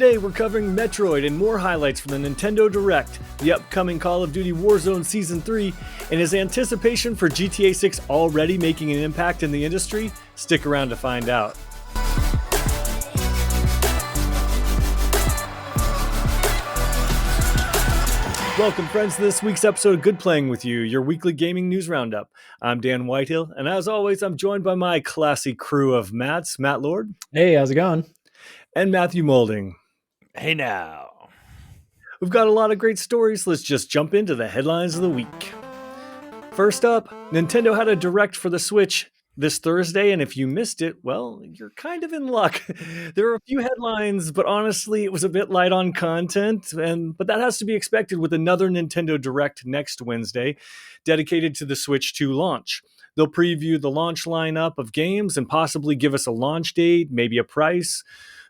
Today we're covering Metroid and more highlights from the Nintendo Direct, the upcoming Call of Duty Warzone Season 3, and is anticipation for GTA 6 already making an impact in the industry? Stick around to find out. Welcome, friends, to this week's episode of Good Playing With You, your weekly gaming news roundup. I'm Dan Whitehill, and as always, I'm joined by my classy crew of Matts, Matt Lord. Hey, how's it going? And Matthew Moulding. Hey now. We've got a lot of great stories. Let's just jump into the headlines of the week. First up, Nintendo had a Direct for the Switch this Thursday, and if you missed it, well, you're kind of in luck. There are a few headlines, but honestly, it was a bit light on content, but that has to be expected with another Nintendo Direct next Wednesday, dedicated to the Switch 2 launch. They'll preview the launch lineup of games and possibly give us a launch date, maybe a price.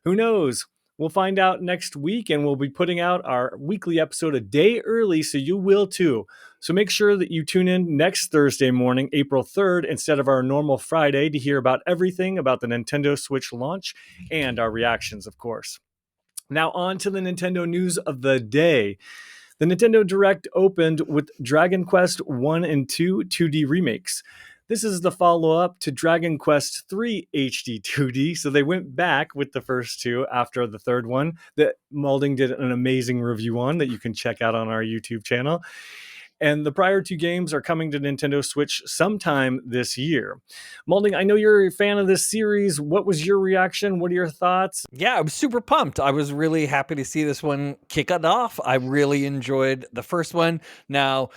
Who knows? We'll find out next week, and we'll be putting out our weekly episode a day early, so you will too. So make sure that you tune in next Thursday morning, April 3rd, instead of our normal Friday, to hear about everything about the Nintendo Switch launch and our reactions, of course. Now on to the Nintendo news of the day. The Nintendo Direct opened with Dragon Quest 1 and 2 2D remakes. This is the follow-up to Dragon Quest III HD 2D, so they went back with the first two after the third one that Moulding did an amazing review on that you can check out on our YouTube channel. And the prior two games are coming to Nintendo Switch sometime this year. Moulding, I know you're a fan of this series. What was your reaction? What are your thoughts? Yeah, I was super pumped. I was really happy to see this one kick it off. I really enjoyed the first one. Now,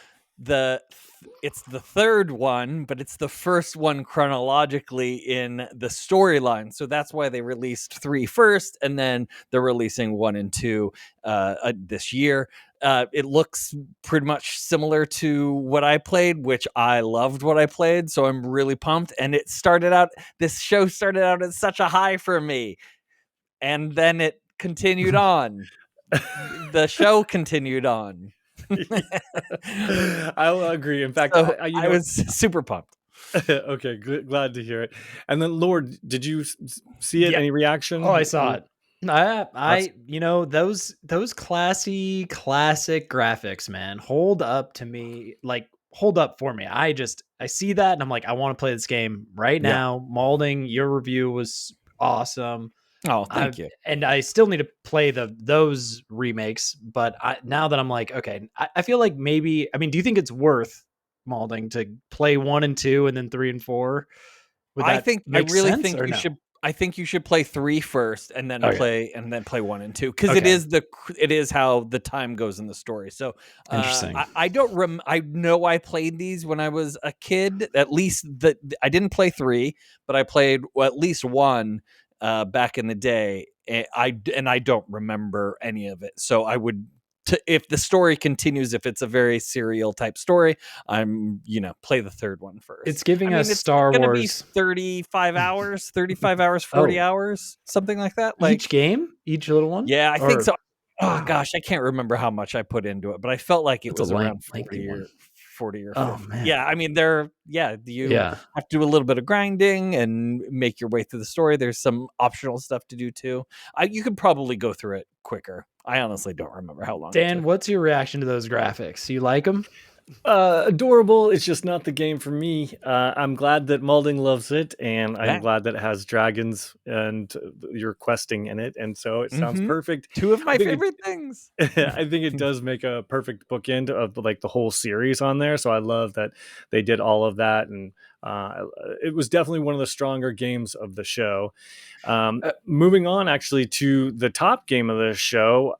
it's the third one, but it's the first one chronologically in the storyline. So that's why they released 3 first, and then they're releasing 1 and 2 this year. It looks pretty much similar to what I played, which I loved what I played. So I'm really pumped. And this show started out at such a high for me. And then it continued on. The show continued on. I'll agree. In fact, so I was super pumped. Okay, glad to hear it. And then, Lord, did you see it? Yeah. Any reaction? Oh, I saw it. Those classic graphics, man, hold up to me. Like, hold up for me. I see that and I'm like, I want to play this game right now. Moulding, your review was awesome. Oh, thank you. And I still need to play those remakes, but now that I'm like, okay, I feel like maybe, do you think it's worth, Moulding, to play 1 and 2 and then 3 and 4? I think you should play 3 first and then play 1 and 2, because it is how the time goes in the story. So interesting. I know I played these when I was a kid. At least I didn't play 3, but I played at least 1 back in the day. I don't remember any of it. So I would. If the story continues, if it's a very serial type story, play the third one first. It's giving us Star Wars. Be 35 hours, 40 hours, something like that. Like each game, each little one. Yeah, I think so. Oh gosh, I can't remember how much I put into it, but I felt like it was around 40 or 50. Oh, man. Yeah, you have to do a little bit of grinding and make your way through the story. There's some optional stuff to do too. You could probably go through it quicker. I honestly don't remember how long. Dan, what's your reaction to those graphics? You like them? Adorable. It's just not the game for me. I'm glad that Moulding loves it, and I'm glad that it has dragons and you're questing in it, and so it sounds perfect. 2 of my favorite things. I think it does make a perfect bookend of like the whole series on there. So I love that they did all of that, and it was definitely one of the stronger games of the show. Moving on, actually, to the top game of the show,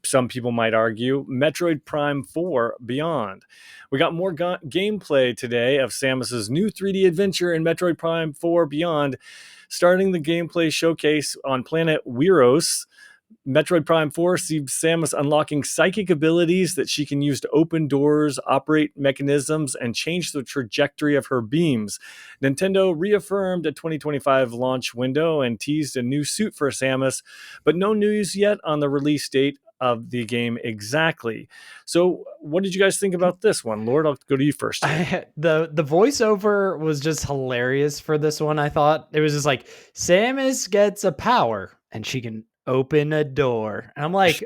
some people might argue, Metroid Prime 4 Beyond. We got more gameplay today of Samus's new 3D adventure in Metroid Prime 4 Beyond. Starting the gameplay showcase on planet Weiros, Metroid Prime 4 sees Samus unlocking psychic abilities that she can use to open doors, operate mechanisms, and change the trajectory of her beams. Nintendo reaffirmed a 2025 launch window and teased a new suit for Samus, but no news yet on the release date of the game exactly. So what did you guys think about this one? Lord, I'll go to you first. The voiceover was just hilarious for this one. I thought it was just like, Samus gets a power and she can open a door. And I'm like,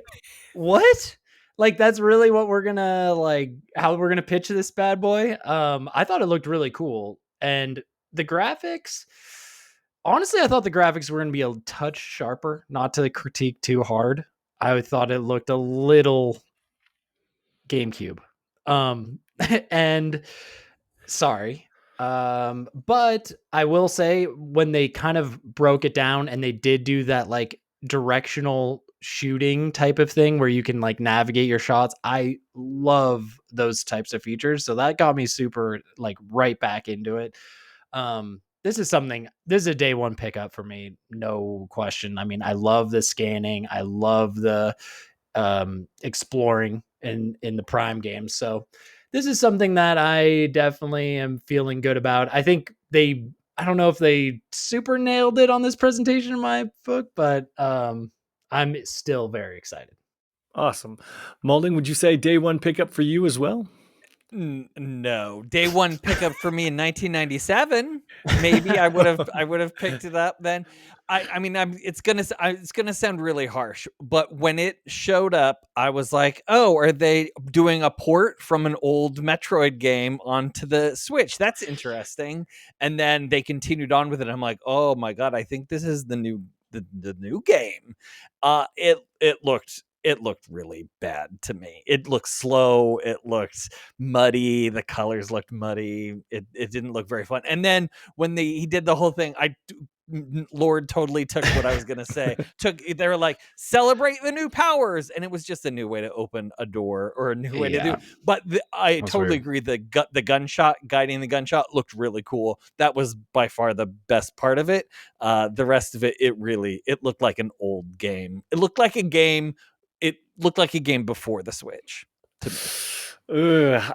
what? Like, that's really what we're gonna like how we're gonna pitch this bad boy. I thought it looked really cool. And the graphics, honestly, I thought the graphics were gonna be a touch sharper, not to critique too hard. I thought it looked a little GameCube. And sorry. But I will say when they kind of broke it down and they did do that like directional shooting type of thing where you can like navigate your shots, I love those types of features. So that got me super like right back into it. This is a day one pickup for me, no question. I mean, I love the scanning, I love the exploring in the Prime games. So this is something that I definitely am feeling good about. I don't know if they super nailed it on this presentation in my book, but I'm still very excited. Awesome. Malding, would you say day one pickup for you as well? No, day one pickup for me in 1997. Maybe I would have picked it up then. I mean, it's gonna sound really harsh, but when it showed up, I was like, oh, are they doing a port from an old Metroid game onto the Switch? That's interesting. And then they continued on with it. I'm like, oh my god, I think this is the new game. It looked really bad to me. It looked slow. It looked muddy. The colors looked muddy. It didn't look very fun. And then when he did the whole thing, Lord totally took what I was gonna say. They were like, celebrate the new powers, and it was just a new way to open a door or a new way to do. Yeah. But I That's totally weird. agree. The gunshot, guiding the gunshot, looked really cool. That was by far the best part of it. The rest of it, it looked like an old game. It looked like a game. It looked like a game before the Switch to me.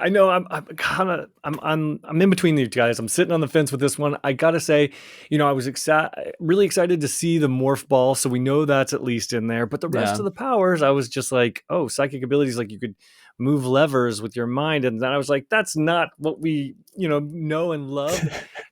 I know I'm in between you guys. I'm sitting on the fence with this one. I gotta say, I was really excited to see the morph ball, so we know that's at least in there. But the rest Yeah. of the powers, I was just like, oh, psychic abilities, like you could move levers with your mind, and then I was like, that's not what we know and love,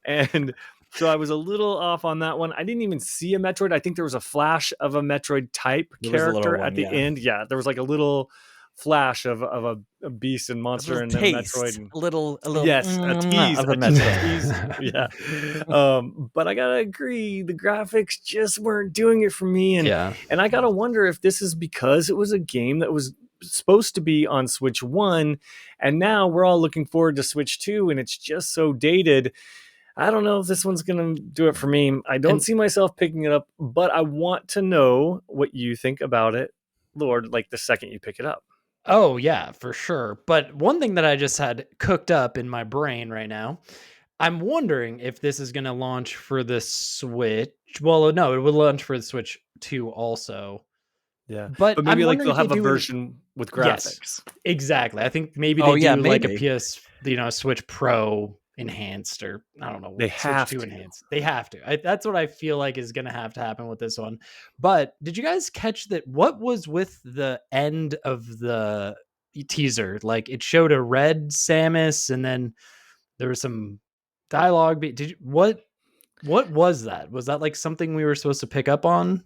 and. So I was a little off on that one. I didn't even see a Metroid. I think there was a flash of a Metroid type There was a little character one, at the yeah. end. Yeah, there was like a little flash of a beast and A monster little and then Metroid. taste, And a little yes, a tease, of a just a Metroid. tease. Yeah. But I gotta agree, the graphics just weren't doing it for me. And Yeah. and I gotta wonder if this is because it was a game that was supposed to be on Switch 1, and now we're all looking forward to Switch 2, and it's just so dated. I don't know if this one's going to do it for me. I don't And see myself picking it up, but I want to know what you think about it, Lord, like the second you pick it up. oh yeah, for sure. But one thing that I just had cooked up in my brain right now, I'm wondering if this is going to launch for the Switch. Well, no, it would launch for the Switch 2 also. Yeah. But But maybe I'm like wondering they'll if they have a do an version with yes, graphics. exactly. I think maybe Oh they yeah, do like a maybe. PS, Switch Pro enhanced, or I don't know They what, Switch have 2 to. enhanced. They have to. That's what I feel like is going to happen with this one. But did you guys catch that? What was with the end of the teaser? Like it showed a red Samus, and then there was some dialogue. Did you what was that? Was that like something we were supposed to pick up on?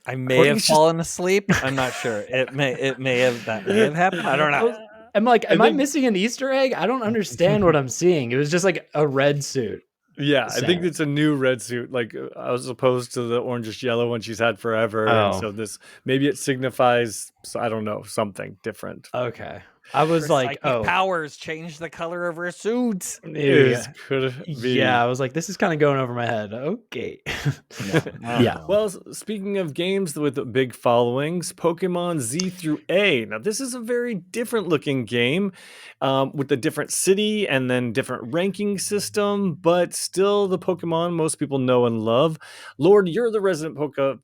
I I may think have it's just fallen asleep. I'm not sure. That may have happened. I don't know. I'm like, I am I think missing an Easter egg? I don't understand what I'm seeing. It was just like a red suit. yeah, I think Samus. it's a new red suit, like as opposed to the orangish yellow one she's had forever. And Oh, so this maybe it signifies, I don't know, something different. okay. I was Her like, psychic oh, powers change the color of her suit. maybe. Could Yeah, be. I was like, this is kind of going over my head. Okay. Yeah, I don't Yeah. know. Well, speaking of games with big followings, Pokemon Z through A. Now, this is a very different looking game with a different city and then different ranking system, but still the Pokemon most people know and love. Lord, you're the resident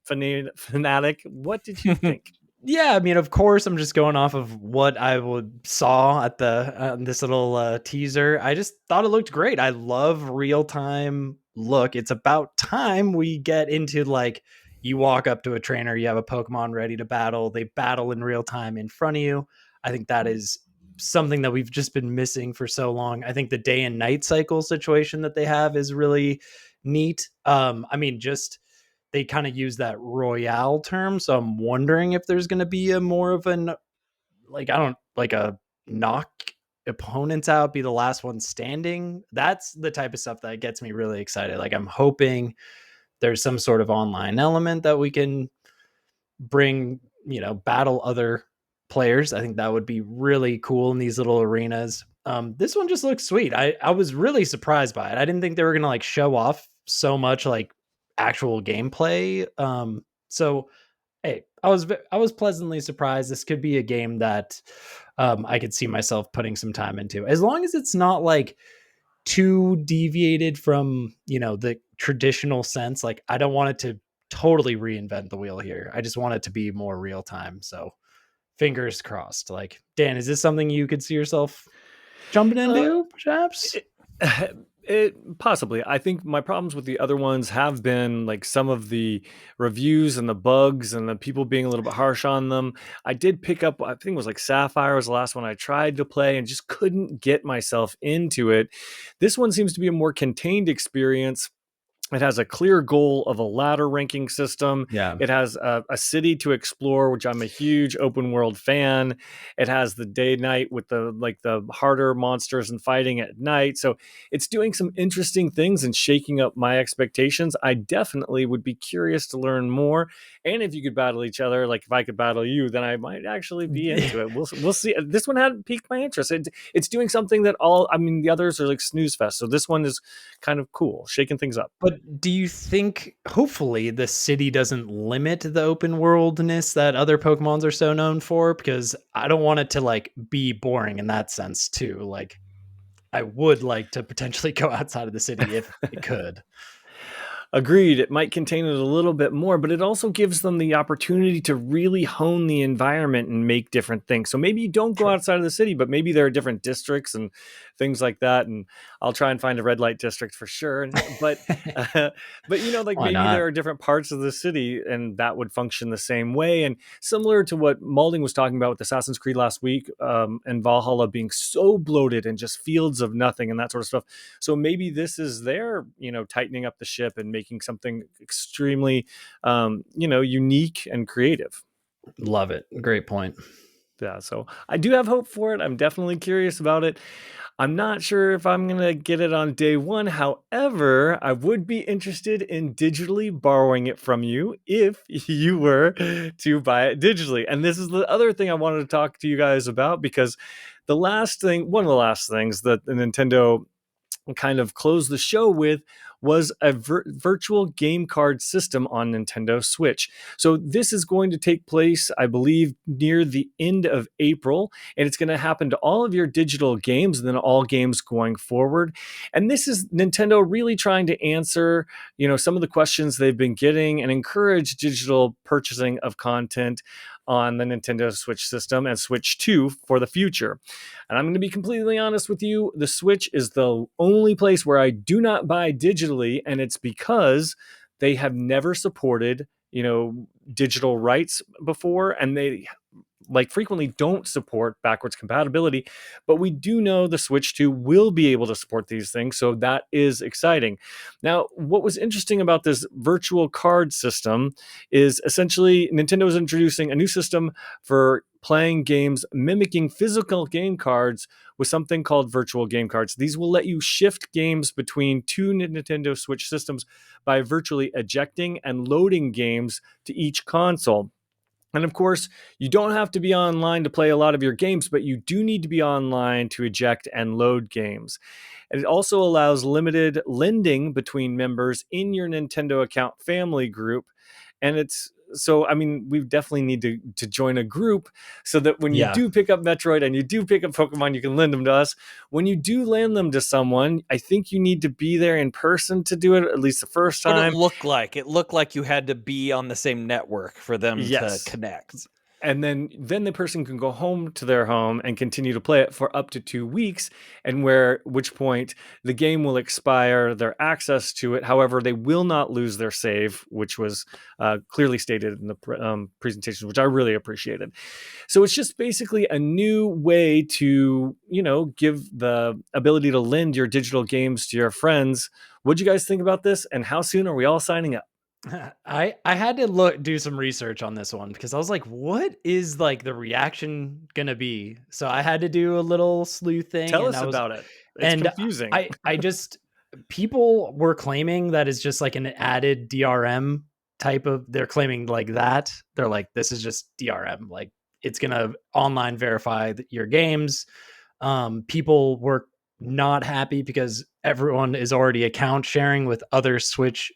fanatic. What did you think? Yeah, I mean, of course, I'm just going off of what I saw at the this little teaser. I just thought it looked great. I love real time look. It's about time we get into like you walk up to a trainer, you have a Pokemon ready to battle. They battle in real time in front of you. I think that is something that we've just been missing for so long. I think the day and night cycle situation that they have is really neat. I mean, just they kind of use that royale term. So I'm wondering if there's going to be a more of an, like, I don't, like a knock opponents out, be the last one standing. That's the type of stuff that gets me really excited. Like, I'm hoping there's some sort of online element that we can bring, battle other players. I think that would be really cool in these little arenas. This one just looks sweet. I was really surprised by it. I didn't think they were gonna like show off so much like actual gameplay. So hey, I was pleasantly surprised. This could be a game that I could see myself putting some time into, as long as it's not like too deviated from the traditional sense. Like, I don't want it to totally reinvent the wheel here. I just want it to be more real time. So fingers crossed. Like, Dan, is this something you could see yourself jumping into, perhaps? It possibly. I think my problems with the other ones have been like some of the reviews and the bugs and the people being a little bit harsh on them. I did pick up, I think it was like Sapphire was the last one I tried to play and just couldn't get myself into it. This one seems to be a more contained experience. It has a clear goal of a ladder ranking system. Yeah. It has a city to explore, which I'm a huge open world fan. It has the day night with the harder monsters and fighting at night. So it's doing some interesting things and shaking up my expectations. I definitely would be curious to learn more. And if you could battle each other, like if I could battle you, then I might actually be into it. We'll see. This one hadn't piqued my interest. It's doing something that the others are like snooze fest. So this one is kind of cool, shaking things up. But do you think, hopefully, the city doesn't limit the open worldness that other Pokemons are so known for? Because I don't want it to like be boring in that sense too. Like, I would like to potentially go outside of the city if it could. Agreed. It might contain it a little bit more, but it also gives them the opportunity to really hone the environment and make different things. So maybe you don't go Sure. outside of the city, but maybe there are different districts and things like that. And I'll try and find a red light district for sure. But but like Why maybe not? there are different parts of the city, and that would function the same way. And similar to what Malding was talking about with Assassin's Creed last week, and Valhalla being so bloated and just fields of nothing and that sort of stuff. So maybe this is their, tightening up the ship and making something extremely, unique and creative. Love it. Great point. Yeah, so I do have hope for it. I'm definitely curious about it. I'm not sure if I'm going to get it on day one. However, I would be interested in digitally borrowing it from you if you were to buy it digitally. And this is the other thing I wanted to talk to you guys about, because one of the last things that the Nintendo kind of closed the show with was a virtual game card system on Nintendo Switch. So this is going to take place, I believe, near the end of April, and it's going to happen to all of your digital games and then all games going forward. And this is Nintendo really trying to answer, some of the questions they've been getting and encourage digital purchasing of content on the Nintendo Switch system and Switch 2 for the future. And I'm going to be completely honest with you, the Switch is the only place where I do not buy digitally, and it's because they have never supported, digital rights before, and they frequently don't support backwards compatibility, but we do know the Switch 2 will be able to support these things, so that is exciting. Now, what was interesting about this virtual card system is essentially Nintendo is introducing a new system for playing games mimicking physical game cards with something called virtual game cards. These will let you shift games between two Nintendo Switch systems by virtually ejecting and loading games to each console. And of course, you don't have to be online to play a lot of your games, but you do need to be online to eject and load games. And it also allows limited lending between members in your Nintendo account family group. And we definitely need to join a group so that when you Yeah. do pick up Metroid and you do pick up Pokemon, you can lend them to us. When you do lend them to someone, I think you need to be there in person to do it, at least the first What time. it looked like? It looked like you had to be on the same network for them Yes. to connect. And then the person can go home to their home and continue to play it for up to 2 weeks, and which point the game will expire their access to it. However, they will not lose their save, which was clearly stated in the presentation, which I really appreciated. So it's just basically a new way to, give the ability to lend your digital games to your friends. What do you guys think about this, and how soon are we all signing up? I had to do some research on this one because I was like, what is like the reaction gonna be? So I had to do a little sleuth thing, Tell and us about it. It's and confusing. I just people were claiming that it's just like an added DRM type of, they're claiming like that. They're like, this is just DRM, like it's gonna online verify your games. People were not happy because everyone is already account sharing with other switches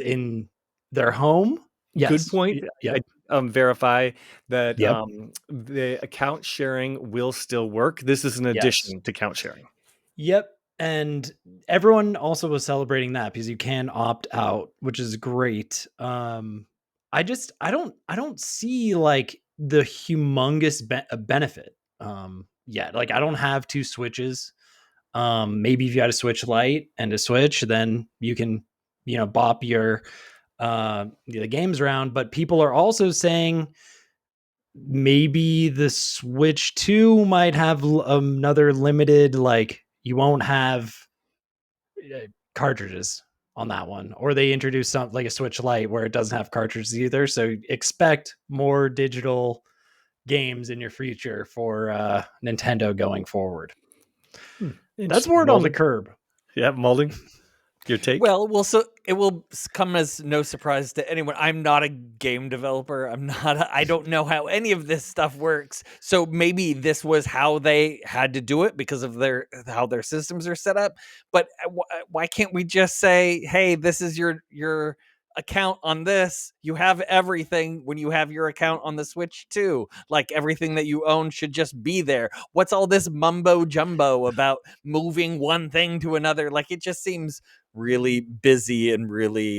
in their home. Good Yes. point. Yep. Verify that Yep. the account sharing will still work. This is an Yes. addition to count sharing. Yep. And everyone also was celebrating that because you can opt out, which is great. I don't see like the humongous benefit yet. Like I don't have two switches. Maybe if you had a Switch Lite and a Switch, then you can, bop your the games around. But people are also saying maybe the Switch 2 might have another limited, like you won't have cartridges on that one, or they introduce something like a Switch Lite where it doesn't have cartridges either. So expect more digital games in your future for Nintendo going forward. That's Interesting. word on the Molding. curb. Yeah, molding. Your take? Well, so it will come as no surprise to anyone. I'm not a game developer. I don't know how any of this stuff works. So maybe this was how they had to do it because of how their systems are set up. But why can't we just say, "Hey, this is your account on this. You have everything when you have your account on the Switch too. Like everything that you own should just be there. What's all this mumbo jumbo about moving one thing to another? Like it just seems really busy and really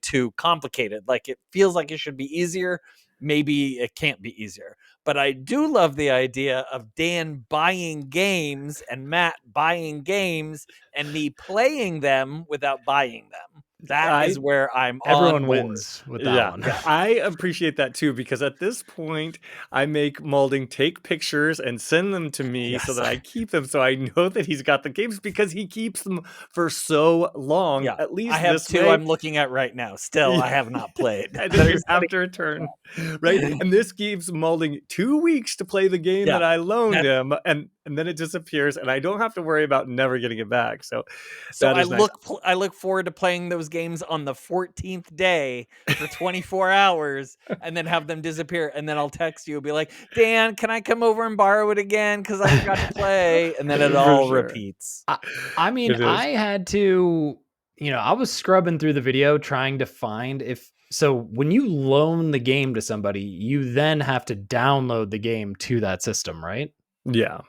too complicated. Like it feels like it should be easier. Maybe it can't be easier. But I do love the idea of Dan buying games and Matt buying games and me playing them without buying them. That I is where I'm on Everyone board. wins with that Yeah, one. I appreciate that too because at this point, I make Molding take pictures and send them to me so Yes. that I keep them so I know that he's got the games because he keeps them for so long. Yeah. At I least have this two way, I'm looking at right now. Still, yeah, I have not played. and then you have to return, right? And this gives Molding 2 weeks to play the game Yeah. that I loaned him, and then it disappears, and I don't have to worry about never getting it back. So So that is nice. I look forward to playing those games on the 14th day for 24 hours and then have them disappear. And then I'll text you and be like, Dan, can I come over and borrow it again? Because I forgot to play. And then it For all sure, repeats. I mean, it is. I had to, I was scrubbing through the video trying to find if, so when you loan the game to somebody, you then have to download the game to that system, right? Yeah,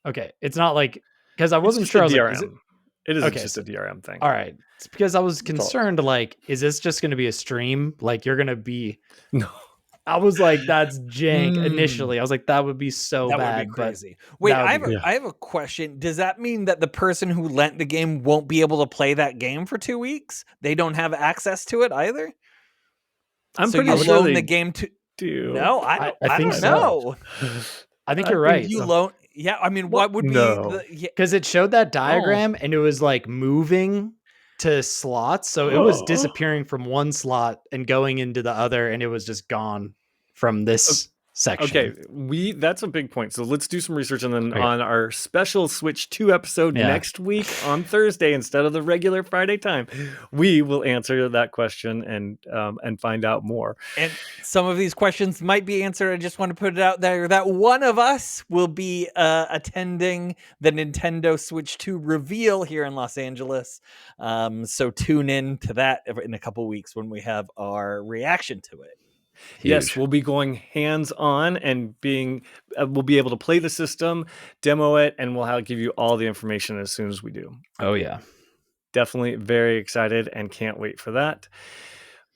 Okay. It's not like, because I it's wasn't just a sure. I was like, is it? DRM. It is Okay. just a DRM thing. All right. It's because I was That's all. concerned, like, is this just going to be a stream? Like, you're going to be, No. I was like, that's jank Mm. initially. I was like, that would be so That would be bad, but crazy. Wait, that would be Yeah. I have a question. Does that mean that the person who lent the game won't be able to play that game for 2 weeks? They don't have access to it either? I'm So pretty you sure loan they the game to do. No, I I think don't so. know. I think I you're think right. You so. loan Yeah, I mean, What? what would be No. the yeah, Because it showed that oh, diagram and it was like moving to slots. So it was disappearing from one slot and going into the other, and it was just gone from this Okay, section. that's a big point. So let's do some research and then Okay. on our special Switch 2 episode Yeah. next week on Thursday instead of the regular Friday time, we will answer that question and find out more. and some of these questions might be answered. I just want to put it out there that one of us will be attending the Nintendo Switch 2 reveal here in Los Angeles. So tune in to that in a couple weeks when we have our reaction to it. Yes, Huge. we'll be going hands-on and we'll be able to play the system, demo it, and we'll give you all the information as soon as we do. Oh, yeah. Definitely very excited and can't wait for that.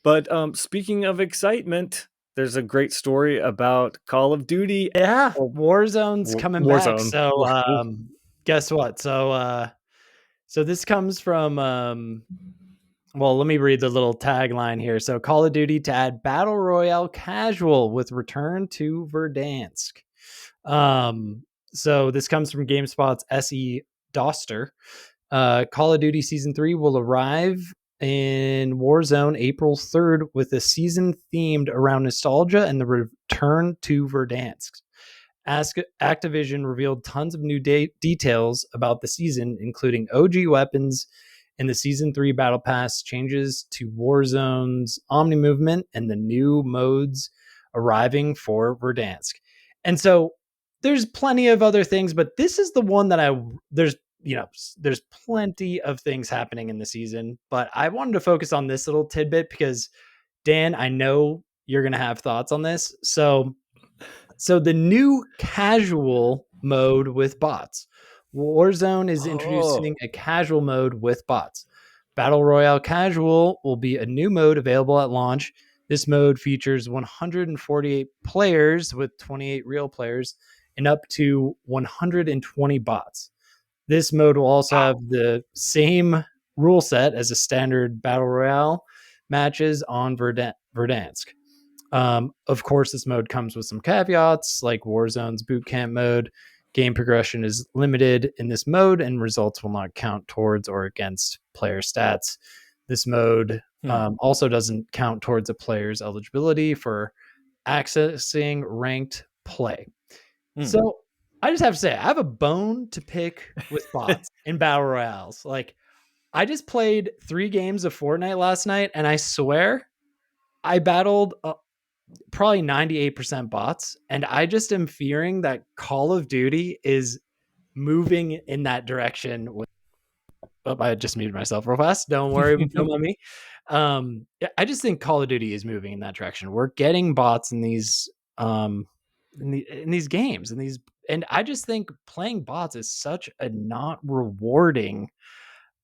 But speaking of excitement, there's a great story about Call of Duty. Yeah. Warzone's coming back. Warzone. So Oof. guess what? So this comes from well, let me read the little tagline here. So Call of Duty to add Battle Royale casual with return to Verdansk. So this comes from GameSpot's SE Doster. Call of Duty Season 3 will arrive in Warzone April 3rd with a season themed around nostalgia and the return to Verdansk. Activision revealed tons of new details about the season, including OG weapons in the Season 3 Battle Pass, changes to Warzone's Omni movement, and the new modes arriving for Verdansk. And so there's plenty of other things, but this is the one that there's plenty of things happening in the season, but I wanted to focus on this little tidbit because Dan, I know you're going to have thoughts on this. So the new casual mode with bots. Warzone is introducing a casual mode with bots. Battle Royale Casual will be a new mode available at launch. This mode features 148 players with 28 real players and up to 120 bots. This mode will also have the same rule set as a standard Battle Royale matches on Verdansk. Of course, this mode comes with some caveats like Warzone's bootcamp mode. Game progression is limited in this mode, and results will not count towards or against player stats. This mode also doesn't count towards a player's eligibility for accessing ranked play. So I just have to say, I have a bone to pick with bots in battle royales. Like, I just played 3 games of Fortnite last night, and I swear I battled probably 98% bots, and I just am fearing that Call of Duty is moving in that direction. I just muted myself real fast. Don't worry, don't mind me. I just think Call of Duty is moving in that direction. We're getting bots in these in these games, and I just think playing bots is such a not rewarding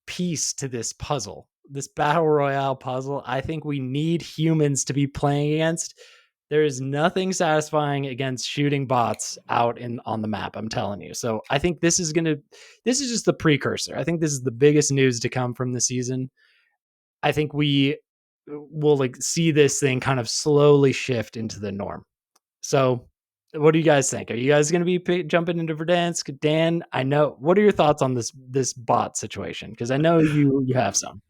piece to this puzzle, this battle royale puzzle. I think we need humans to be playing against. There is nothing satisfying against shooting bots out on the map, I'm telling you. So I think this is just the precursor. I think this is the biggest news to come from the season. I think we will see this thing kind of slowly shift into the norm. So what do you guys think? Are you guys going to be jumping into Verdansk? Dan, I know. What are your thoughts on this bot situation? Because I know you have some.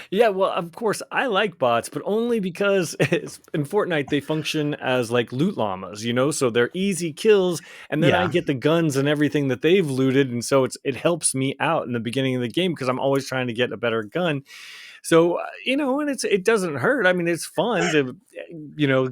Yeah, well, of course, I like bots, but only because in Fortnite they function as like loot llamas, so they're easy kills, and then I get the guns and everything that they've looted, and so it helps me out in the beginning of the game because I'm always trying to get a better gun. So, and it doesn't hurt. I mean, it's fun to,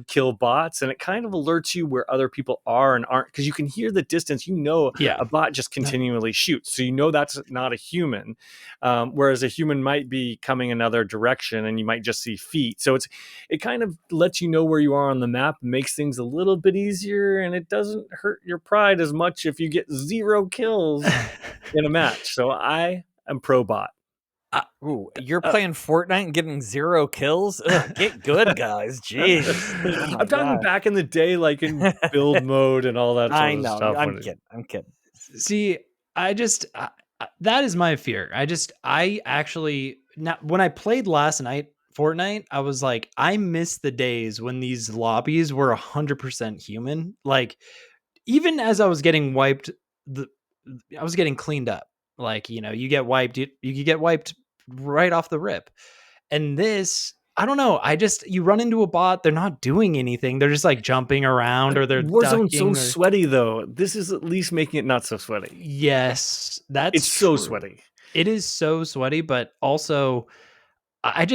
kill bots, and it kind of alerts you where other people are and aren't, because you can hear the distance. A bot just continually shoots, so that's not a human, whereas a human might be coming another direction, and you might just see feet. So it kind of lets you know where you are on the map, makes things a little bit easier, and it doesn't hurt your pride as much if you get 0 kills in a match. So I am pro bot. You're playing Fortnite and getting 0 kills? Ugh, get good, guys. Jeez. Oh I'm talking back in the day, like in build mode and all that sort of stuff. I'm kidding. See, I just that is my fear. I actually, now when I played last night Fortnite, I was like, I miss the days when these lobbies were 100% human. Like, even as I was getting wiped, I was getting cleaned up. Like, you get wiped, you get wiped right off the rip. And this, I don't know. You run into a bot, they're not doing anything. They're just like jumping around, or they're Warzone's so sweaty though. This is at least making it not so sweaty. Yes, it's so sweaty. It is so sweaty, but also I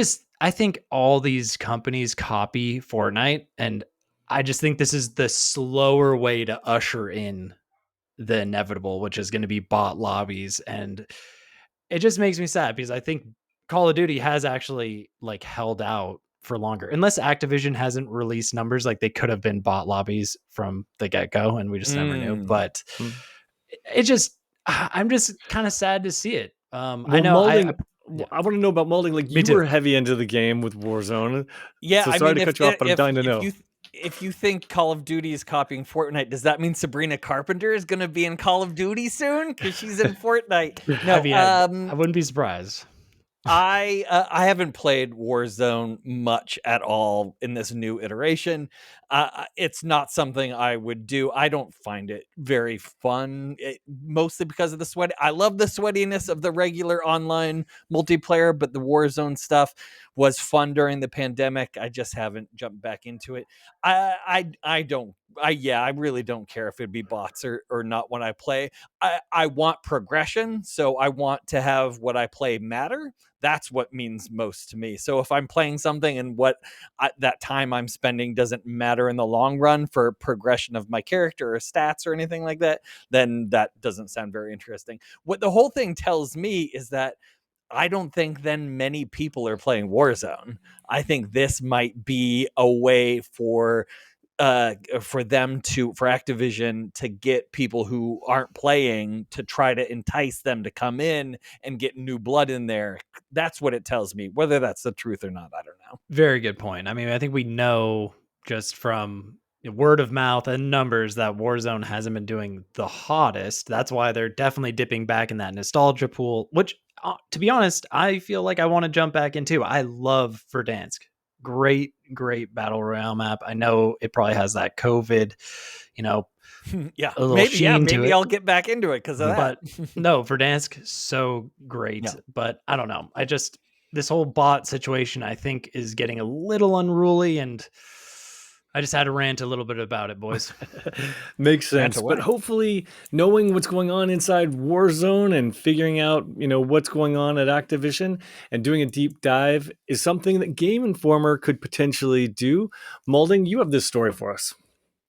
think all these companies copy Fortnite, and I just think this is the slower way to usher in the inevitable, which is going to be bot lobbies. And it just makes me sad because I think Call of Duty has actually held out for longer, unless Activision hasn't released numbers. Like, they could have been bot lobbies from the get-go and we just never knew. But I'm just kind of sad to see it. I know molding, I want to know about molding. Like, you were heavy into the game with Warzone. Yeah, so sorry to cut you off, but I'm dying to know. If you think Call of Duty is copying Fortnite, does that mean Sabrina Carpenter is going to be in Call of Duty soon? Because she's in Fortnite. No, I wouldn't be surprised. I haven't played Warzone much at all in this new iteration. It's not something I would do. I don't find it very fun, mostly because of the sweat. I love the sweatiness of the regular online multiplayer, but the Warzone stuff was fun during the pandemic. I just haven't jumped back into it. I don't. I really don't care if it'd be bots or not when I play. I want progression, so I want to have what I play matter. That's what means most to me. So if I'm playing something and that time I'm spending doesn't matter in the long run for progression of my character or stats or anything like that, then that doesn't sound very interesting. What the whole thing tells me is that I don't think then many people are playing Warzone. I think this might be a way for Activision to get people who aren't playing to try to entice them to come in and get new blood in there. That's what it tells me. Whether that's the truth or not, I don't know. Very good point. I mean, I think we know just from word of mouth and numbers that Warzone hasn't been doing the hottest. That's why they're definitely dipping back in that nostalgia pool, which, to be honest, I feel like I want to jump back into. I love Verdansk. Great battle royale map. I know it probably has that COVID, you know, Yeah, a little sheen to maybe it. I'll get back into it because of that. But no, Verdansk, so great. Yeah. But I don't know. This whole bot situation, I think, is getting a little unruly, and I just had to rant a little bit about it, boys. Makes Rant sense. away. But hopefully, knowing what's going on inside Warzone and figuring out, what's going on at Activision and doing a deep dive is something that Game Informer could potentially do. Molding, you have this story for us.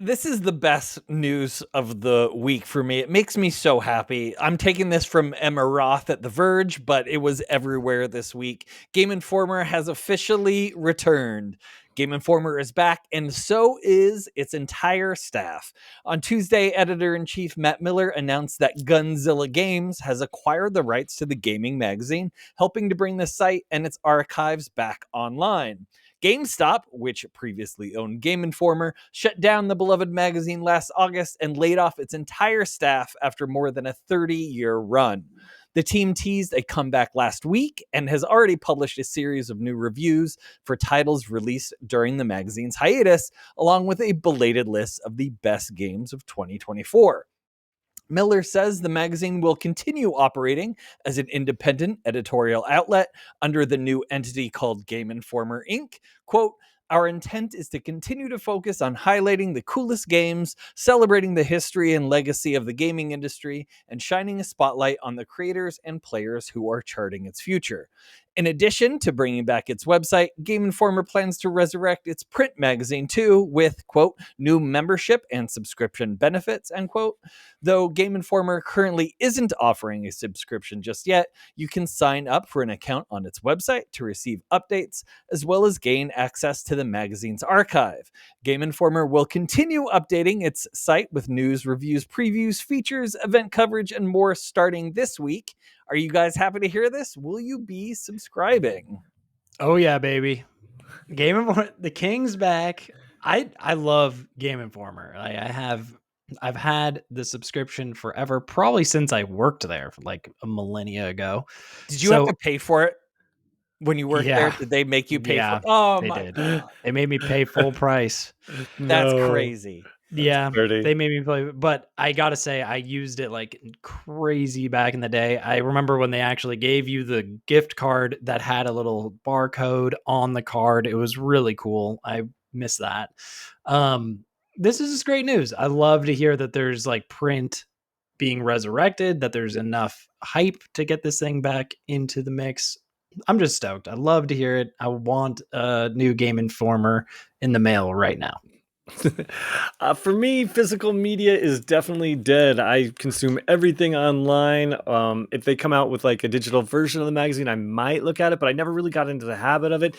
This is the best news of the week for me. It makes me so happy. I'm taking this from Emma Roth at The Verge, but it was everywhere this week. Game Informer has officially returned. Game Informer is back, and so is its entire staff. On Tuesday, editor-in-chief Matt Miller announced that Gunzilla Games has acquired the rights to the gaming magazine, helping to bring the site and its archives back online. GameStop, which previously owned Game Informer, shut down the beloved magazine last August and laid off its entire staff after more than a 30-year run. The team teased a comeback last week and has already published a series of new reviews for titles released during the magazine's hiatus, along with a belated list of the best games of 2024. Miller says the magazine will continue operating as an independent editorial outlet under the new entity called Game Informer Inc. Quote, our intent is to continue to focus on highlighting the coolest games, celebrating the history and legacy of the gaming industry, and shining a spotlight on the creators and players who are charting its future. In addition to bringing back its website, Game Informer plans to resurrect its print magazine too with, quote, new membership and subscription benefits, end quote. Though Game Informer currently isn't offering a subscription just yet, you can sign up for an account on its website to receive updates, as well as gain access to the magazine's archive. Game Informer will continue updating its site with news, reviews, previews, features, event coverage, and more starting this week. Are you guys happy to hear this? Will you be subscribing? Oh yeah, baby. Game Informer, the King's back. I love Game Informer. I've had the subscription forever, probably since I worked there, like a millennia ago. Did you have to So pay for it when you worked there? yeah, Did they make you pay for yeah, it? Oh they my did. God. They made me pay full price. That's No, crazy. that's Yeah, dirty. they made me play, but I gotta say, I used it like crazy back in the day. I remember when they actually gave you the gift card that had a little barcode on the card. It was really cool. I miss that. This is just great news. I love to hear that there's like print being resurrected, that there's enough hype to get this thing back into the mix. I'm just stoked. I love to hear it. I want a new Game Informer in the mail right now. For me, physical media is definitely dead. I consume everything online. If they come out with like a digital version of the magazine, I might look at it, but I never really got into the habit of it.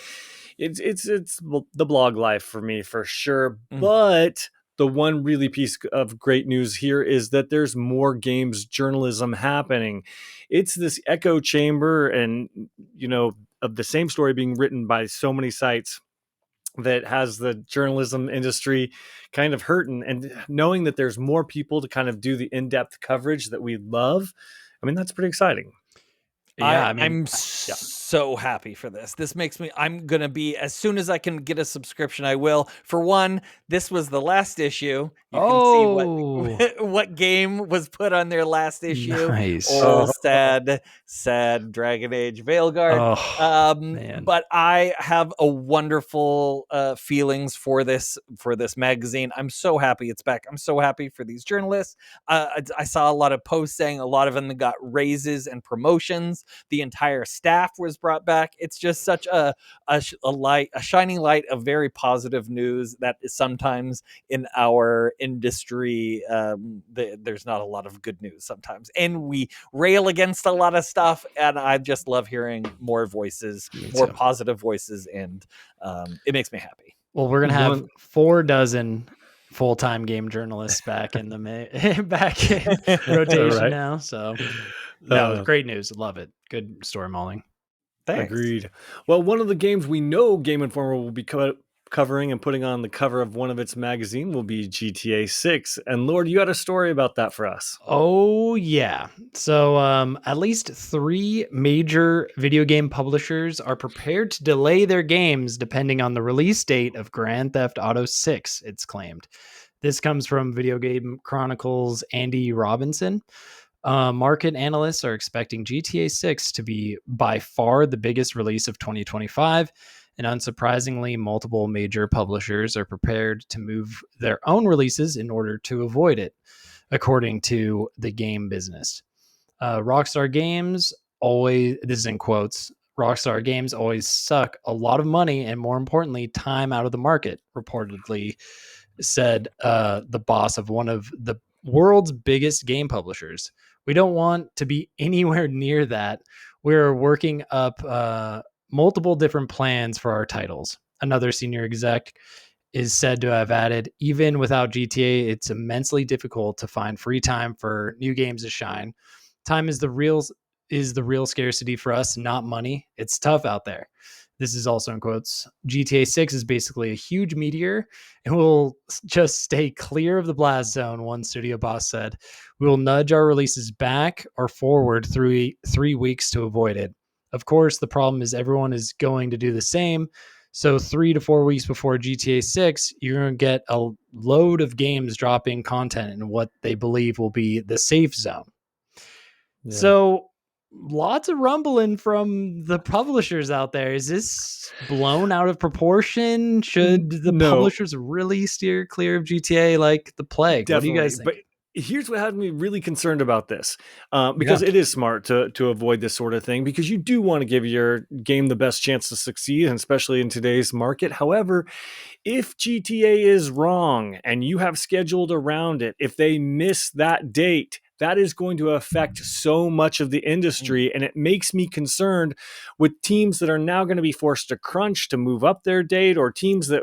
It's the blog life for me for sure. But the one really piece of great news here is that there's more games journalism happening. It's this echo chamber, and of the same story being written by so many sites that has the journalism industry kind of hurting, and knowing that there's more people to kind of do the in-depth coverage that we love. I mean, that's pretty exciting. Yeah, I mean, I'm yeah. so happy for this. This makes me, I'm going to be, as soon as I can get a subscription, I will. For one, this was the last issue. You can see what Oh, what game was put on their last issue. nice. Old, sad Dragon Age Veilguard. Oh, man. But I have a wonderful feelings for this magazine. I'm so happy it's back. I'm so happy for these journalists. I saw a lot of posts saying a lot of them got raises and promotions. The entire staff was brought back. It's just such a shining light of very positive news that is sometimes in our industry. There's not a lot of good news sometimes, and we rail against a lot of stuff. And I just love hearing more voices, more positive voices, and it makes me happy. Well, we're gonna have 4 dozen full-time game journalists back in the back in rotation now. So that was great news. Love it. Good story mauling. Thanks. Agreed. Well, one of the games we know Game Informer will be covering and putting on the cover of one of its magazine will be GTA 6. And Lord, you had a story about that for us. Oh yeah. So at least 3 major video game publishers are prepared to delay their games depending on the release date of Grand Theft Auto 6, it's claimed. This comes from Video Game Chronicles' Andy Robinson. Market analysts are expecting GTA 6 to be by far the biggest release of 2025. And unsurprisingly, multiple major publishers are prepared to move their own releases in order to avoid it, according to the game business. Rockstar Games always, this is in quotes, Rockstar Games always suck a lot of money and, more importantly, time out of the market, reportedly said the boss of one of the world's biggest game publishers. We don't want to be anywhere near that. We're working up multiple different plans for our titles. Another senior exec is said to have added, even without GTA, it's immensely difficult to find free time for new games to shine. Time is the real scarcity for us, not money. It's tough out there. This is also in quotes. GTA 6 is basically a huge meteor and will just stay clear of the blast zone, one studio boss said. We will nudge our releases back or forward 3 weeks to avoid it. Of course, the problem is everyone is going to do the same. So 3 to 4 weeks before GTA 6, you're going to get a load of games dropping content in what they believe will be the safe zone. Yeah. So lots of rumbling from the publishers out there. Is this blown out of proportion? Should the publishers really steer clear of GTA like the plague? Definitely. What do you guys think? But here's what had me really concerned about this, because it is smart to avoid this sort of thing, because you do want to give your game the best chance to succeed, and especially in today's market. However, if GTA is wrong and you have scheduled around it, if they miss that date, that is going to affect so much of the industry. And it makes me concerned with teams that are now going to be forced to crunch to move up their date, or teams that,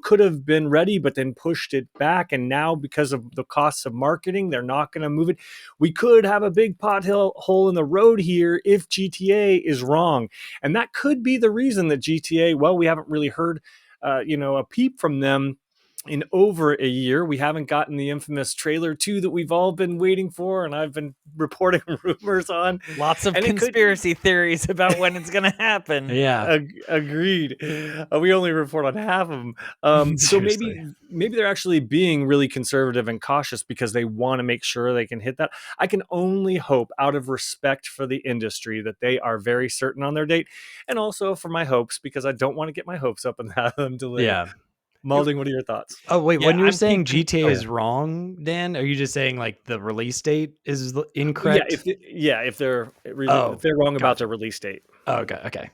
could have been ready, but then pushed it back. And now because of the costs of marketing, they're not going to move it. We could have a big pothole in the road here if GTA is wrong. And that could be the reason that GTA, well, we haven't really heard a peep from them in over a year. We haven't gotten the infamous trailer 2 that we've all been waiting for, and I've been reporting rumors on. Lots of conspiracy theories about when it's going to happen. Yeah. Agreed. We only report on half of them. So maybe they're actually being really conservative and cautious because they want to make sure they can hit that. I can only hope, out of respect for the industry, that they are very certain on their date, and also for my hopes, because I don't want to get my hopes up and have them delayed. Yeah. Malding, what are your thoughts? Oh, wait, when you're saying GTA is wrong, Dan, are you just saying like the release date is incorrect? If they're wrong about the release date. Oh, okay.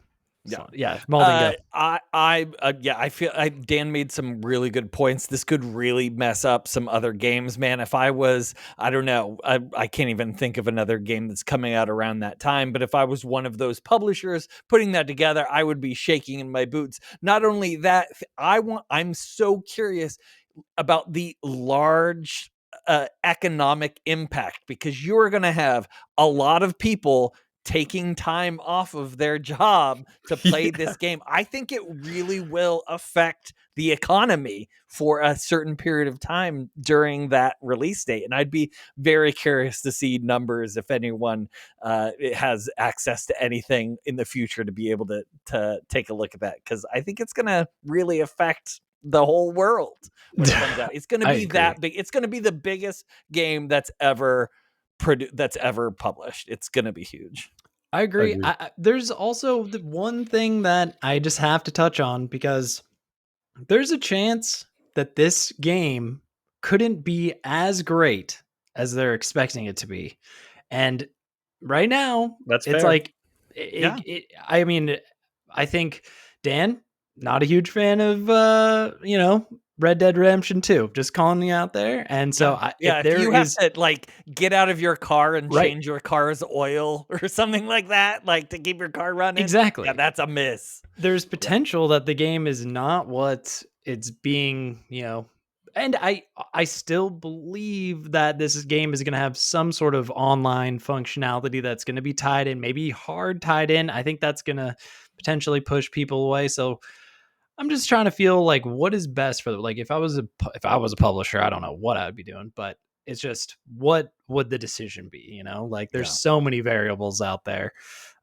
Malding, I feel Dan made some really good points. This could really mess up some other games, man. If I was, I don't know, I can't even think of another game that's coming out around that time. But if I was one of those publishers putting that together, I would be shaking in my boots. Not only that, I'm so curious about the large economic impact, because you're going to have a lot of people taking time off of their job to play this game. I think it really will affect the economy for a certain period of time during that release date. And I'd be very curious to see numbers if anyone has access to anything in the future to be able to take a look at that. Because I think it's going to really affect the whole world when it comes out. It's going to be that big. It's going to be the biggest game that's ever published. It's going to be huge. I agree. There's also the one thing that I just have to touch on, because there's a chance that this game couldn't be as great as they're expecting it to be. And right now, That's it's fair. like, I mean, I think, Dan, not a huge fan of, Red Dead Redemption 2, just calling you out there. And so if you have to like get out of your car and change your car's oil or something like that, like to keep your car running. Exactly. Yeah, that's a miss. There's potential that the game is not what it's being, and I still believe that this game is going to have some sort of online functionality that's going to be tied in, maybe hard tied in. I think that's going to potentially push people away. So I'm just trying to feel like what is best for them. Like if I was a publisher, I don't know what I'd be doing, but it's just what would the decision be? Like there's so many variables out there.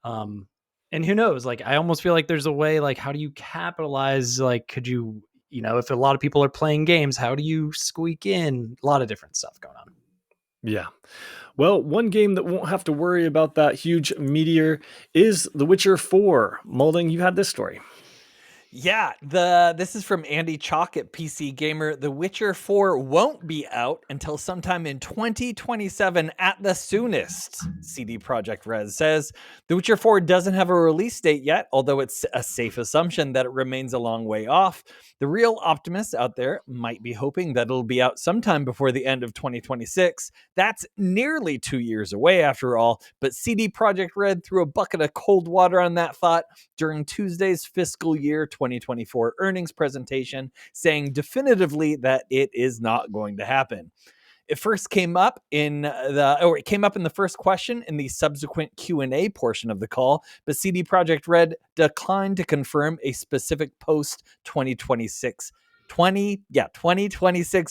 And who knows? Like I almost feel like there's a way, like how do you capitalize? Like could you, if a lot of people are playing games, how do you squeak in? A lot of different stuff going on. Yeah. Well, one game that won't have to worry about that huge meteor is The Witcher 4. Molding, you had this story. Yeah, this is from Andy Chalk at PC Gamer. The Witcher 4 won't be out until sometime in 2027 at the soonest, CD Projekt Red says. The Witcher 4 doesn't have a release date yet, although it's a safe assumption that it remains a long way off. The real optimists out there might be hoping that it'll be out sometime before the end of 2026. That's nearly 2 years away after all, but CD Projekt Red threw a bucket of cold water on that thought during Tuesday's fiscal year 2024 earnings presentation, saying definitively that it is not going to happen. It came up in the first question in the subsequent Q&A portion of the call, but CD Projekt Red declined to confirm a specific post 2026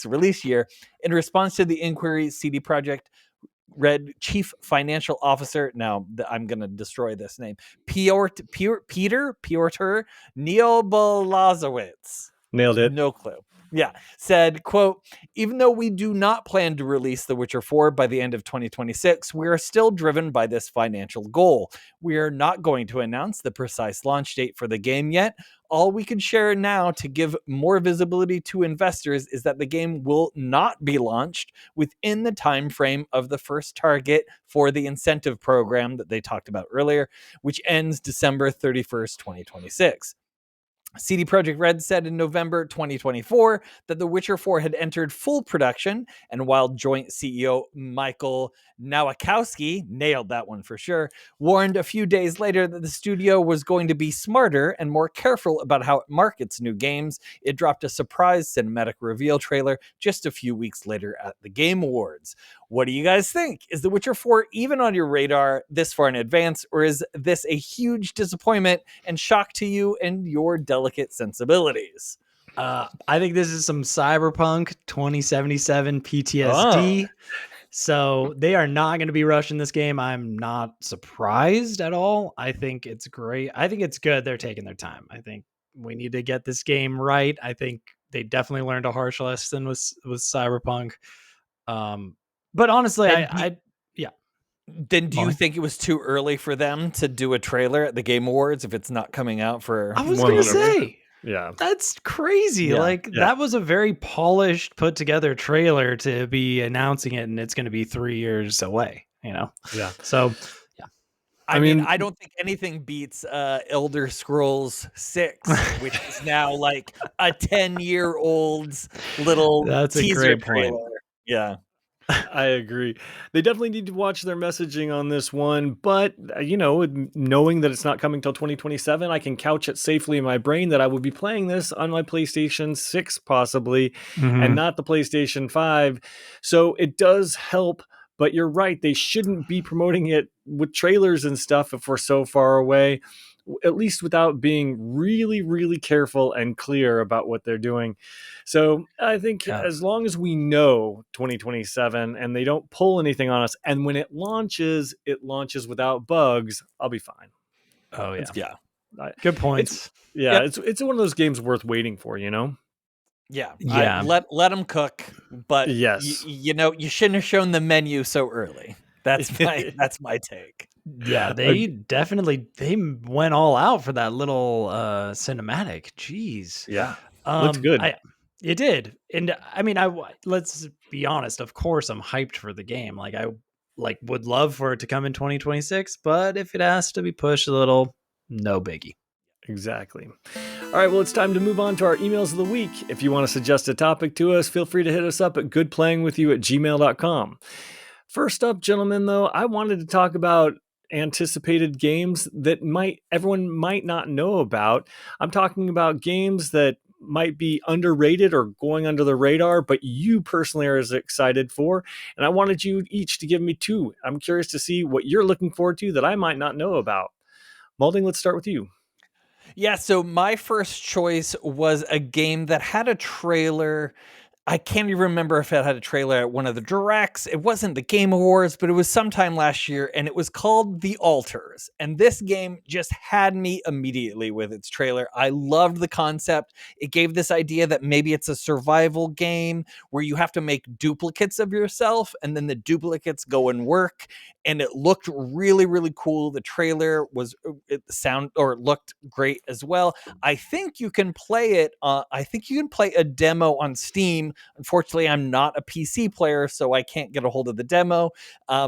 release year. In response to the inquiry, CD Projekt Red Chief Financial Officer, now I'm going to destroy this name, Piotr Neobolazowicz. Nailed it. No clue. Yeah, said, quote, even though we do not plan to release The Witcher 4 by the end of 2026, we are still driven by this financial goal. We are not going to announce the precise launch date for the game yet. All we can share now to give more visibility to investors is that the game will not be launched within the time frame of the first target for the incentive program that they talked about earlier, which ends December 31st, 2026. CD Projekt Red said in November 2024 that The Witcher 4 had entered full production, and while joint CEO Michael Nowakowski, nailed that one for sure, warned a few days later that the studio was going to be smarter and more careful about how it markets new games, it dropped a surprise cinematic reveal trailer just a few weeks later at the Game Awards. What do you guys think? Is The Witcher 4 even on your radar this far in advance, or is this a huge disappointment and shock to you and your delicate sensibilities? I think this is some Cyberpunk 2077 PTSD. So they are not going to be rushing this game. I'm not surprised at all. I think it's great. I think it's good they're taking their time. I think we need to get this game right. I think they definitely learned a harsh lesson with Cyberpunk. But honestly, Then do you think it was too early for them to do a trailer at the Game Awards if it's not coming out for... I was going to say, yeah, that's crazy. That was a very polished, put together trailer to be announcing it, and it's going to be 3 years away, Yeah. So, yeah. I mean, I don't think anything beats Elder Scrolls 6, which is now like a 10-year-old little That's teaser a great trailer. point. Yeah. I agree. They definitely need to watch their messaging on this one, but knowing that it's not coming till 2027, I can couch it safely in my brain that I would be playing this on my PlayStation 6 possibly, and not the PlayStation 5. So it does help But you're right, they shouldn't be promoting it with trailers and stuff if we're so far away, at least without being really, really careful and clear about what they're doing. So I think Yeah. as long as we know 2027 and they don't pull anything on us, and when it launches without bugs, I'll be fine. Oh yeah. Yeah. Good It's points. yeah, Yep. it's one of those games worth waiting for, you know? Yeah. Yeah. Let them cook, but Yes. you know, you shouldn't have shown the menu so early. That's my take. Yeah, they definitely went all out for that little cinematic. Jeez. Yeah. Looks good. It did. And I mean, let's be honest, of course I'm hyped for the game. Like I would love for it to come in 2026, but if it has to be pushed a little, no biggie. Exactly. All right, well, it's time to move on to our emails of the week. If you want to suggest a topic to us, feel free to hit us up at goodplayingwithyou@gmail.com. First up, gentlemen, though, I wanted to talk about anticipated games that everyone might not know about. I'm talking about games that might be underrated or going under the radar, but you personally are as excited for. And I wanted you each to give me two. I'm curious to see what you're looking forward to that I might not know about. Malding, let's start with you. Yeah, so my first choice was a game that had a trailer. I can't even remember if it had a trailer at one of the directs. It wasn't the Game Awards, but it was sometime last year, and it was called The Alters. And this game just had me immediately with its trailer. I loved the concept. It gave this idea that maybe it's a survival game where you have to make duplicates of yourself, and then the duplicates go and work. And it looked really, really cool. The trailer looked great as well. I think you can play it. I think you can play a demo on Steam. Unfortunately, I'm not a PC player, so I can't get a hold of the demo.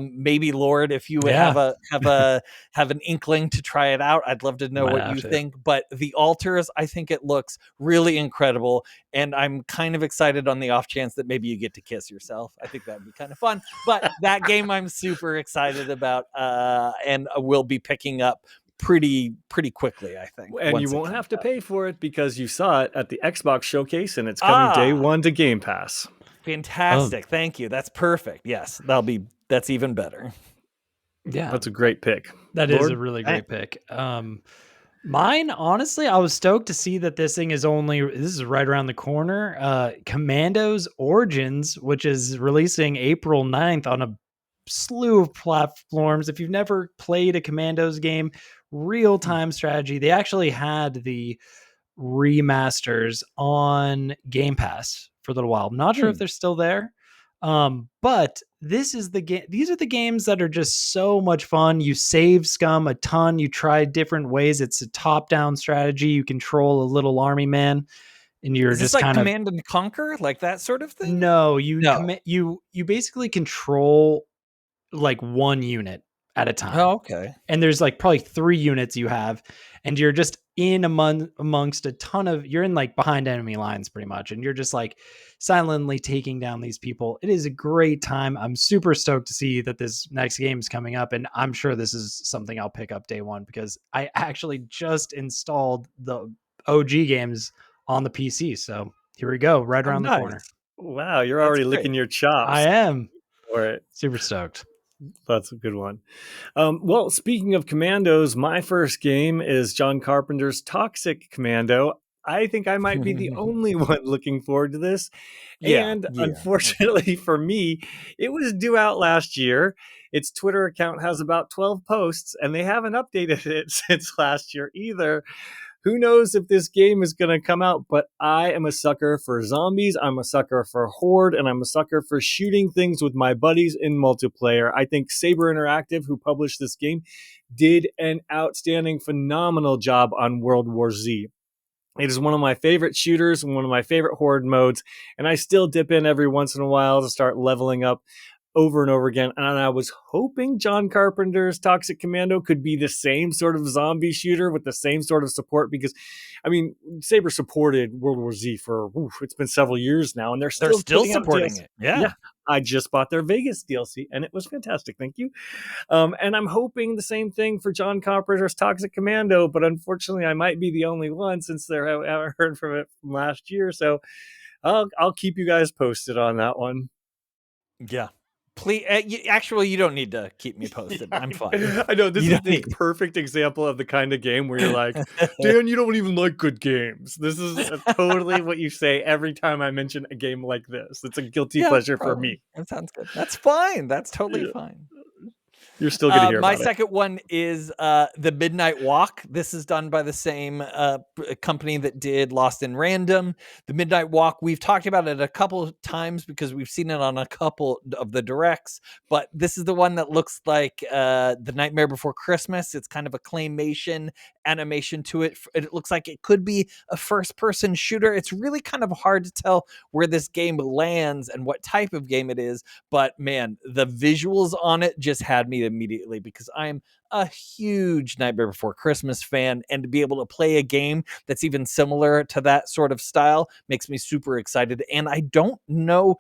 Maybe Lord, if you would have an inkling to try it out, I'd love to know what you think. But The Alters, I think it looks really incredible, and I'm kind of excited on the off chance that maybe you get to kiss yourself. I think that'd be kind of fun. But that game I'm super excited about, and will be picking up pretty quickly, I think. And you won't have to pay for it because you saw it at the Xbox showcase and it's coming day one to Game Pass. Fantastic. Thank you. That's perfect. Yes, that's even better. Yeah. That's a great pick. That is a really great pick. Mine, honestly, I was stoked to see that this is right around the corner. Commandos Origins, which is releasing April 9th on a slew of platforms. If you've never played a Commandos game, real-time strategy, they actually had the remasters on Game Pass for a little while. I'm not sure if they're still there. But this is the game. These are the games that are just so much fun. You save scum a ton. You try different ways. It's a top-down strategy. You control a little army man, and you're Is this just like kind of Command and Conquer, like that sort of thing? no. You basically control like one unit at a time. Oh, okay. And there's like probably 3 units you have, and you're just amongst a ton of, you're in like behind enemy lines pretty much, and you're just like silently taking down these people. It is a great time. I'm super stoked to see that this next game is coming up, and I'm sure this is something I'll pick up day one because I actually just installed the OG games on the PC. So here we go, right around the corner. Wow, you're already licking your chops. I am. For it. Super stoked. That's a good one. Well, speaking of Commandos, my first game is John Carpenter's Toxic Commando. I think I might be the only one looking forward to this. And unfortunately for me, it was due out last year. Its Twitter account has about 12 posts, and they haven't updated it since last year either. Who knows if this game is going to come out, but I am a sucker for zombies, I'm a sucker for Horde, and I'm a sucker for shooting things with my buddies in multiplayer. I think Saber Interactive, who published this game, did an outstanding, phenomenal job on World War Z. It is one of my favorite shooters and one of my favorite Horde modes, and I still dip in every once in a while to start leveling up over and over again. And I was hoping John Carpenter's Toxic Commando could be the same sort of zombie shooter with the same sort of support, because I mean, Saber supported World War Z for it's been several years now, and they're still supporting it. Yeah. I just bought their Vegas DLC and it was fantastic. Thank you. And I'm hoping the same thing for John Carpenter's Toxic Commando, but unfortunately I might be the only one since I haven't heard from it from last year. So I'll keep you guys posted on that one. Yeah. Please, actually, you don't need to keep me posted. I'm fine. I know this You is don't the need- perfect example of the kind of game where you're like, Dan, you don't even like good games. This is totally what you say every time I mention a game like this. It's a guilty pleasure for probably. me. That sounds good. That's fine. That's totally Yeah. fine. You're still going to hear my about it. second one is the Midnight Walk. This is done by the same company that did Lost in Random. The Midnight Walk, we've talked about it a couple of times because we've seen it on a couple of the directs, but this is the one that looks like The Nightmare Before Christmas. It's kind of a claymation animation to it. It looks like it could be a first-person shooter. It's really kind of hard to tell where this game lands and what type of game it is, but man, the visuals on it just had me immediately because I'm a huge Nightmare Before Christmas fan, and to be able to play a game that's even similar to that sort of style makes me super excited. And I don't know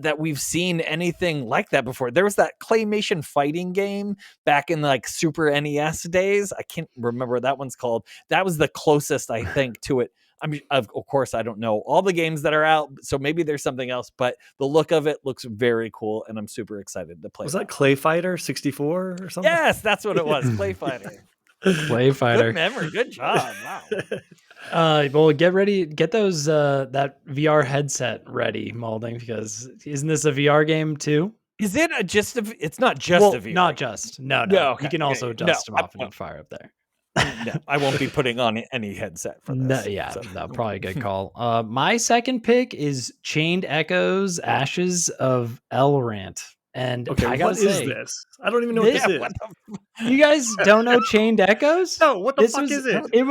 that we've seen anything like that before. There was that claymation fighting game back in like Super NES days. I can't remember what that one's called. That was the closest I think to it. I mean, of course, I don't know all the games that are out, so maybe there's something else, but the look of it looks very cool, and I'm super excited to play. Was that Clay Fighter 64 or something? Yes, that's what it was. Play Fighter. Play Fighter. Good memory. Good job. Wow. Well, get ready. Get those that VR headset ready, Molding, because isn't this a VR game too? Is it just a? It's not just a VR. Not just. No. Okay, You can also dust them off and you fire up there. No, I won't be putting on any headset for this. No, probably a good call. My second pick is Chained Echoes: Ashes of Elrant. And Okay, I gotta what is say, this? I don't even know what this is. you guys don't know Chained Echoes? No, what the fuck is it? It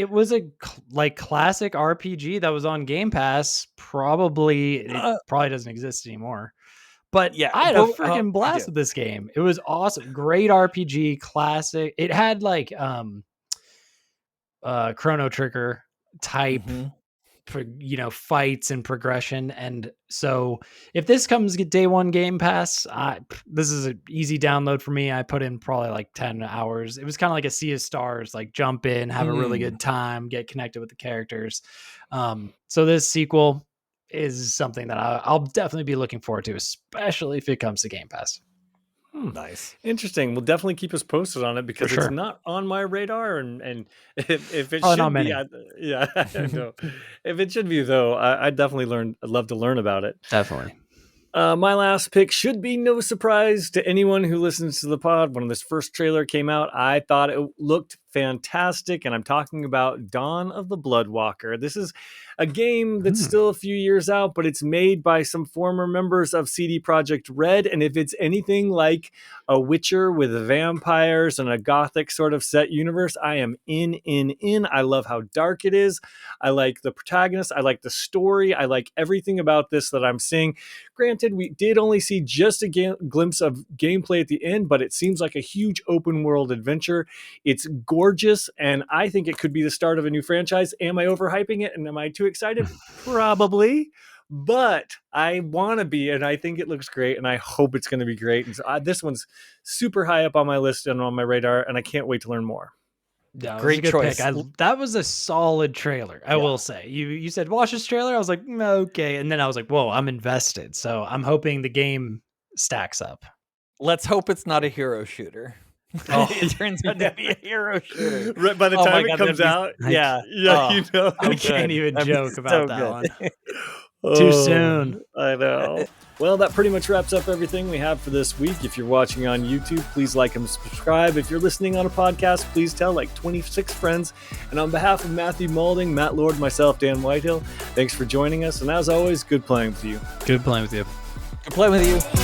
was a like classic RPG that was on Game Pass. Probably it probably doesn't exist anymore. But yeah, I had a freaking blast with this game. It was awesome. Great RPG, classic. It had like Chrono Trigger type fights and progression. And so if this comes day one Game Pass, this is an easy download for me. I put in probably like 10 hours. It was kind of like a Sea of Stars, like jump in, have a really good time, get connected with the characters. So this sequel is something that I'll definitely be looking forward to, especially if it comes to Game Pass. Nice. Interesting. We'll definitely keep us posted on it because it's not on my radar. And if it should not be, many. I know. If it should be though, I'd definitely I'd love to learn about it. Definitely. My last pick should be no surprise to anyone who listens to the pod. When this first trailer came out, I thought it looked fantastic, and I'm talking about Dawn of the Bloodwalker. This is a game that's still a few years out, but it's made by some former members of CD Projekt Red, and if it's anything like a Witcher with vampires and a gothic sort of set universe, I am in. I love how dark it is. I like the protagonist. I like the story. I like everything about this that I'm seeing. Granted, we did only see just a glimpse of gameplay at the end, but it seems like a huge open world adventure. It's gorgeous, and I think it could be the start of a new franchise. Am I overhyping it, and am I too excited? Probably, but I want to be, and I think it looks great, and I hope it's going to be great. And so this one's super high up on my list and on my radar, and I can't wait to learn more. Yeah, great choice. That was a solid trailer, I will say. You said watch this trailer, I was like, okay, and then I was like, whoa, I'm invested. So I'm hoping the game stacks up. Let's hope it's not a hero shooter. It turns out to be a hero shooter. Right, by the time it comes out, I can't even joke about that one. Too soon. I know. Well, that pretty much wraps up everything we have for this week. If you're watching on YouTube, please like and subscribe. If you're listening on a podcast, please tell like 26 friends. And on behalf of Matthew Moulding, Matt Lord, myself, Dan Whitehill, thanks for joining us. And as always, good playing with you. Good playing with you. Good playing with you.